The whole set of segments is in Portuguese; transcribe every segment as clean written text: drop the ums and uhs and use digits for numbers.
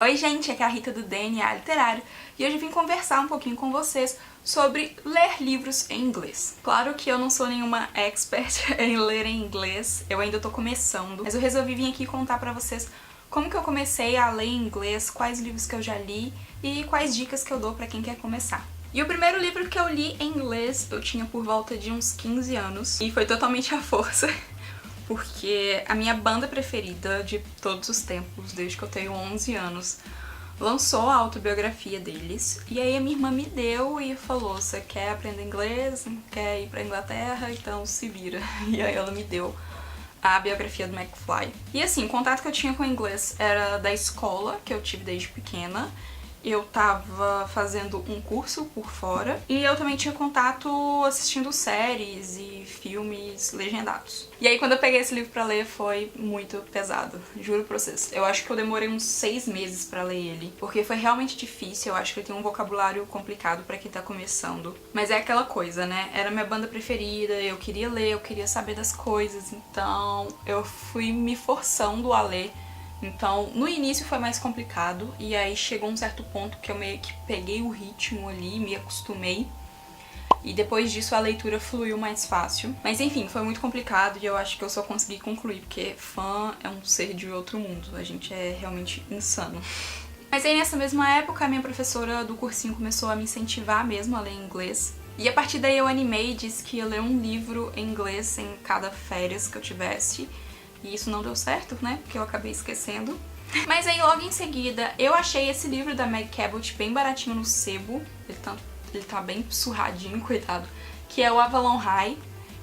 Oi gente, aqui é a Rita do DNA Literário e hoje eu vim conversar um pouquinho com vocês sobre ler livros em inglês. Claro que eu não sou nenhuma expert em ler em inglês, eu ainda tô começando, mas eu resolvi vir aqui contar pra vocês como que eu comecei a ler em inglês, quais livros que eu já li e quais dicas que eu dou pra quem quer começar. E o primeiro livro que eu li em inglês eu tinha por volta de uns 15 anos e foi totalmente à força. Porque a minha banda preferida de todos os tempos, desde que eu tenho 11 anos, lançou a autobiografia deles. E aí a minha irmã me deu e falou, você quer aprender inglês? Quer ir pra Inglaterra? Então se vira. E aí ela me deu a biografia do McFly. E assim, o contato que eu tinha com o inglês era da escola, que eu tive desde pequena. Eu tava fazendo um curso por fora e eu também tinha contato assistindo séries e filmes legendados. E aí quando eu peguei esse livro pra ler foi muito pesado, juro pra vocês. Eu acho que eu demorei uns 6 meses pra ler ele, porque foi realmente difícil, eu acho que ele tem um vocabulário complicado pra quem tá começando. Mas é aquela coisa, né? Era minha banda preferida, eu queria ler, eu queria saber das coisas, então eu fui me forçando a ler. Então, no início foi mais complicado, e aí chegou um certo ponto que eu meio que peguei o ritmo ali, me acostumei, e depois disso a leitura fluiu mais fácil. Mas enfim, foi muito complicado e eu acho que eu só consegui concluir, porque fã é um ser de outro mundo, a gente é realmente insano. Mas aí nessa mesma época a minha professora do cursinho começou a me incentivar mesmo a ler inglês. E a partir daí eu animei e disse que ia ler um livro em inglês em cada férias que eu tivesse. E isso não deu certo, né? Porque eu acabei esquecendo. Mas aí logo em seguida eu achei esse livro da Meg Cabot bem baratinho no sebo. Ele tá bem surradinho, coitado. Que é o Avalon High.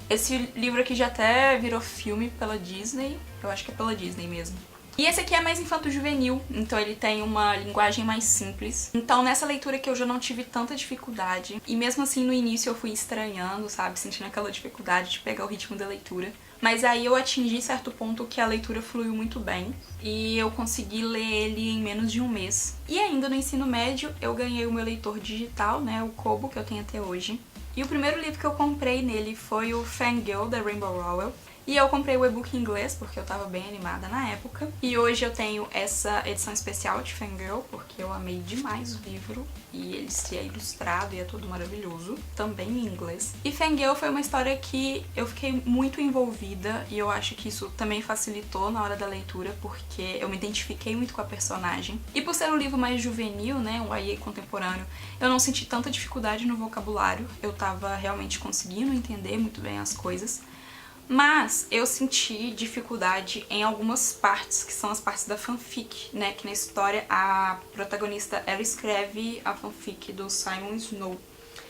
Esse livro aqui já até virou filme pela Disney. Eu acho que é pela Disney mesmo. E esse aqui é mais infanto-juvenil, então ele tem uma linguagem mais simples. Então nessa leitura que eu já não tive tanta dificuldade. E mesmo assim no início eu fui estranhando, sabe? Sentindo aquela dificuldade de pegar o ritmo da leitura. Mas aí eu atingi certo ponto que a leitura fluiu muito bem e eu consegui ler ele em menos de um mês. E ainda no ensino médio eu ganhei o meu leitor digital, né, o Kobo, que eu tenho até hoje. E o primeiro livro que eu comprei nele foi o Fangirl, da Rainbow Rowell. E eu comprei o e-book em inglês, porque eu tava bem animada na época. E hoje eu tenho essa edição especial de Fangirl, porque eu amei demais o livro. E ele se é ilustrado e é todo maravilhoso, também em inglês. E Fangirl foi uma história que eu fiquei muito envolvida, e eu acho que isso também facilitou na hora da leitura, porque eu me identifiquei muito com a personagem. E por ser um livro mais juvenil, né, um YA contemporâneo, eu não senti tanta dificuldade no vocabulário. Eu tava realmente conseguindo entender muito bem as coisas. Mas eu senti dificuldade em algumas partes, que são as partes da fanfic, né? Que na história a protagonista, ela escreve a fanfic do Simon Snow.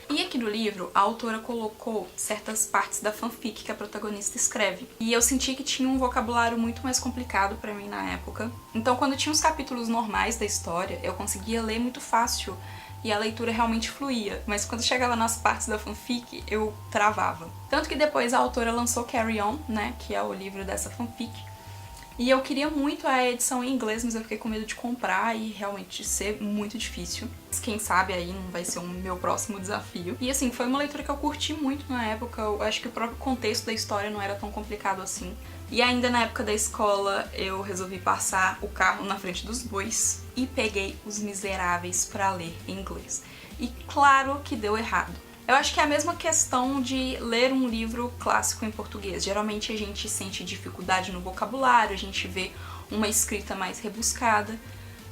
E aqui no livro, a autora colocou certas partes da fanfic que a protagonista escreve. E eu senti que tinha um vocabulário muito mais complicado pra mim na época. Então quando tinha os capítulos normais da história, eu conseguia ler muito fácil. E a leitura realmente fluía, mas quando chegava nas partes da fanfic, eu travava. Tanto que depois a autora lançou Carry On, né, que é o livro dessa fanfic. E eu queria muito a edição em inglês, mas eu fiquei com medo de comprar e realmente ser muito difícil. Quem sabe aí não vai ser o meu próximo desafio. E assim, foi uma leitura que eu curti muito na época, eu acho que o próprio contexto da história não era tão complicado assim. E ainda na época da escola eu resolvi passar o carro na frente dos bois e peguei Os Miseráveis pra ler em inglês. E claro que deu errado. Eu acho que é a mesma questão de ler um livro clássico em português. Geralmente a gente sente dificuldade no vocabulário, a gente vê uma escrita mais rebuscada.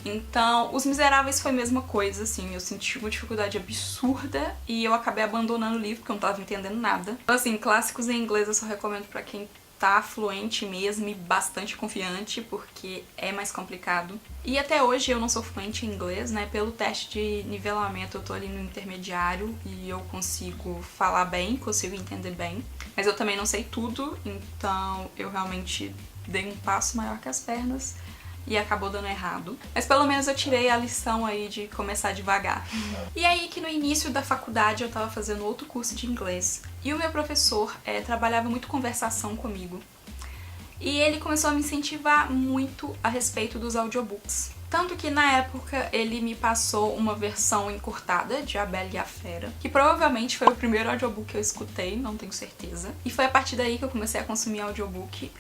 Então, Os Miseráveis foi a mesma coisa, assim, eu senti uma dificuldade absurda e eu acabei abandonando o livro porque eu não tava entendendo nada. Então, assim, clássicos em inglês eu só recomendo pra quem tá fluente mesmo e bastante confiante, porque é mais complicado. E até hoje eu não sou fluente em inglês, né? Pelo teste de nivelamento eu tô ali no intermediário e eu consigo falar bem, consigo entender bem. Mas eu também não sei tudo, então eu realmente dei um passo maior que as pernas e acabou dando errado. Mas pelo menos eu tirei a lição aí de começar devagar. E aí que no início da faculdade eu tava fazendo outro curso de inglês e o meu professor trabalhava muito conversação comigo. E ele começou a me incentivar muito a respeito dos audiobooks. Tanto que na época ele me passou uma versão encurtada de A Bela e a Fera, que provavelmente foi o primeiro audiobook que eu escutei, não tenho certeza. E foi a partir daí que eu comecei a consumir audiobook.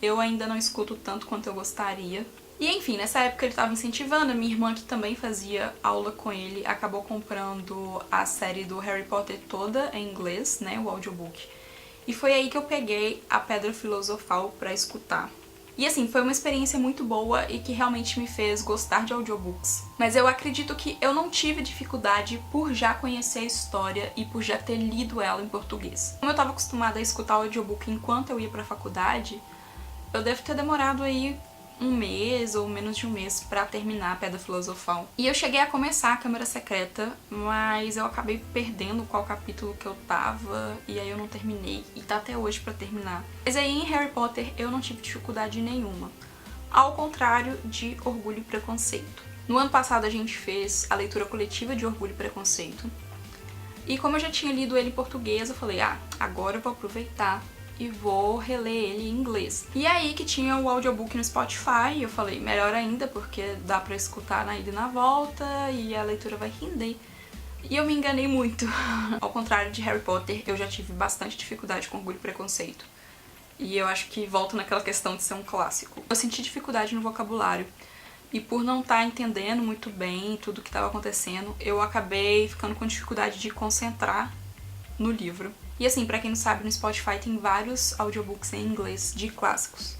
Eu ainda não escuto tanto quanto eu gostaria, E enfim, nessa época ele estava incentivando, a minha irmã que também fazia aula com ele acabou comprando a série do Harry Potter toda em inglês, né, o audiobook. E foi aí que eu peguei a Pedra Filosofal pra escutar. E assim, foi uma experiência muito boa e que realmente me fez gostar de audiobooks. Mas eu acredito que eu não tive dificuldade por já conhecer a história e por já ter lido ela em português. Como eu estava acostumada a escutar o audiobook enquanto eu ia pra faculdade, eu devo ter demorado aí um mês ou menos de um mês pra terminar a Pedra Filosofal. E eu cheguei a começar a Câmara Secreta, mas eu acabei perdendo qual capítulo que eu tava, e aí eu não terminei, e tá até hoje pra terminar. Mas aí em Harry Potter eu não tive dificuldade nenhuma, ao contrário de Orgulho e Preconceito. No ano passado a gente fez a leitura coletiva de Orgulho e Preconceito, e como eu já tinha lido ele em português, eu falei, agora eu vou aproveitar e vou reler ele em inglês. E aí que tinha o audiobook no Spotify, eu falei, melhor ainda, porque dá pra escutar na ida e na volta, e a leitura vai render. E eu me enganei muito. Ao contrário de Harry Potter, eu já tive bastante dificuldade com Orgulho e Preconceito. E eu acho que volta naquela questão de ser um clássico. Eu senti dificuldade no vocabulário. E por não estar entendendo muito bem tudo o que estava acontecendo, eu acabei ficando com dificuldade de concentrar no livro. E assim, pra quem não sabe, no Spotify tem vários audiobooks em inglês de clássicos.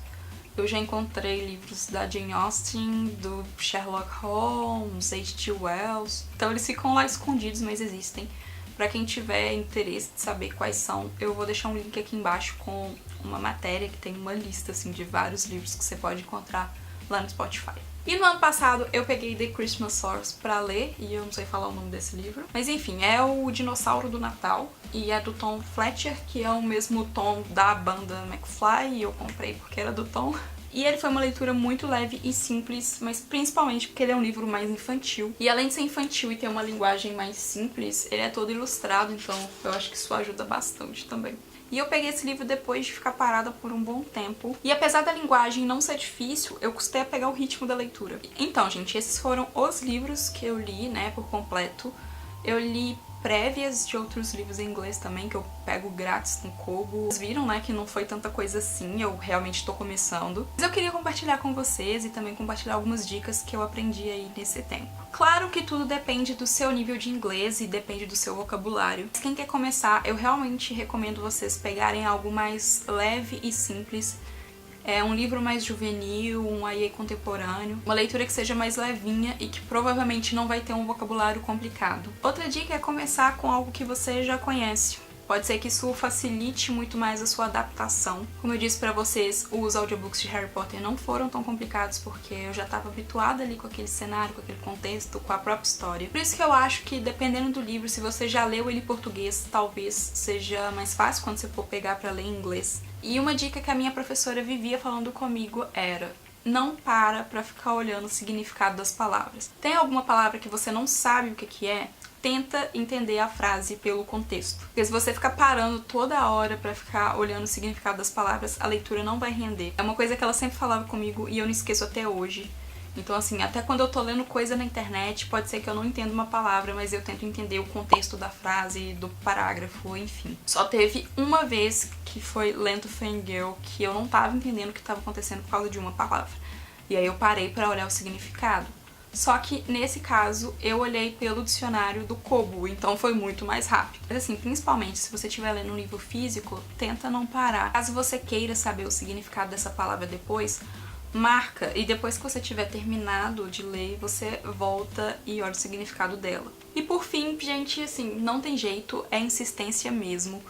Eu já encontrei livros da Jane Austen, do Sherlock Holmes, H.G. Wells. Então eles ficam lá escondidos, mas existem. Pra quem tiver interesse de saber quais são, eu vou deixar um link aqui embaixo com uma matéria que tem uma lista assim, de vários livros que você pode encontrar lá no Spotify. E no ano passado eu peguei The Christmas Horse pra ler, e eu não sei falar o nome desse livro. Mas enfim, é o Dinossauro do Natal, e é do Tom Fletcher, que é o mesmo tom da banda McFly, e eu comprei porque era do Tom. E ele foi uma leitura muito leve e simples, mas principalmente porque ele é um livro mais infantil. E além de ser infantil e ter uma linguagem mais simples, ele é todo ilustrado, então eu acho que isso ajuda bastante também. E eu peguei esse livro depois de ficar parada por um bom tempo. E apesar da linguagem não ser difícil, eu custei a pegar o ritmo da leitura. Então, gente, esses foram os livros que eu li, né, por completo. Eu li prévias de outros livros em inglês também, que eu pego grátis no Kobo. Vocês viram, né, que não foi tanta coisa assim, eu realmente tô começando. Mas eu queria compartilhar com vocês e também compartilhar algumas dicas que eu aprendi aí nesse tempo. Claro que tudo depende do seu nível de inglês e depende do seu vocabulário. Mas quem quer começar, eu realmente recomendo vocês pegarem algo mais leve e simples. É um livro mais juvenil, um YA contemporâneo, uma leitura que seja mais levinha e que provavelmente não vai ter um vocabulário complicado. Outra dica é começar com algo que você já conhece. Pode ser que isso facilite muito mais a sua adaptação. Como eu disse pra vocês, os audiobooks de Harry Potter não foram tão complicados porque eu já estava habituada ali com aquele cenário, com aquele contexto, com a própria história. Por isso que eu acho que, dependendo do livro, se você já leu ele em português, talvez seja mais fácil quando você for pegar pra ler em inglês. E uma dica que a minha professora vivia falando comigo era: não pra ficar olhando o significado das palavras. Tem alguma palavra que você não sabe o que é? Tenta entender a frase pelo contexto. Porque se você ficar parando toda hora pra ficar olhando o significado das palavras, a leitura não vai render. É uma coisa que ela sempre falava comigo e eu não esqueço até hoje. Então assim, até quando eu tô lendo coisa na internet, pode ser que eu não entenda uma palavra, mas eu tento entender o contexto da frase, do parágrafo, enfim. Só teve uma vez, que foi Lento Fangirl, que eu não tava entendendo o que tava acontecendo por causa de uma palavra. E aí eu parei pra olhar o significado. Só que, nesse caso, eu olhei pelo dicionário do Kobo, então foi muito mais rápido. Mas assim, principalmente se você estiver lendo um livro físico, tenta não parar. Caso você queira saber o significado dessa palavra depois, marca, e depois que você tiver terminado de ler, você volta e olha o significado dela. E por fim, gente, assim, não tem jeito, é insistência mesmo.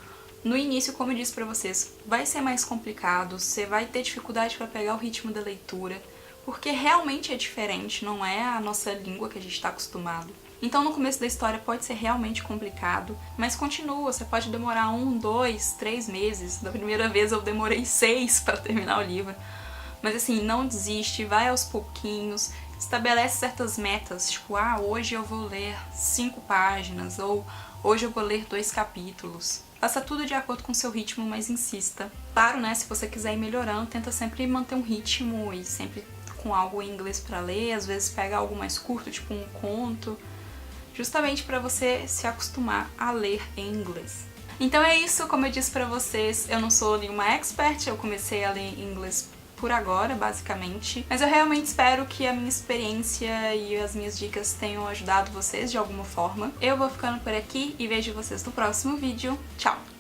No início, como eu disse pra vocês, vai ser mais complicado, você vai ter dificuldade pra pegar o ritmo da leitura, porque realmente é diferente, não é a nossa língua que a gente está acostumado. Então no começo da história pode ser realmente complicado, mas continua, você pode demorar 1, 2, 3 meses. Da primeira vez eu demorei 6 para terminar o livro. Mas assim, não desiste, vai aos pouquinhos, estabelece certas metas, tipo, hoje eu vou ler 5 páginas, ou hoje eu vou ler 2 capítulos. Faça tudo de acordo com o seu ritmo, mas insista. Claro, né, se você quiser ir melhorando, tenta sempre manter um ritmo e sempre com algo em inglês pra ler, às vezes pega algo mais curto, tipo um conto, justamente pra você se acostumar a ler em inglês. Então é isso, como eu disse pra vocês, eu não sou nenhuma expert, eu comecei a ler em inglês por agora, basicamente. Mas eu realmente espero que a minha experiência e as minhas dicas tenham ajudado vocês de alguma forma. Eu vou ficando por aqui e vejo vocês no próximo vídeo. Tchau!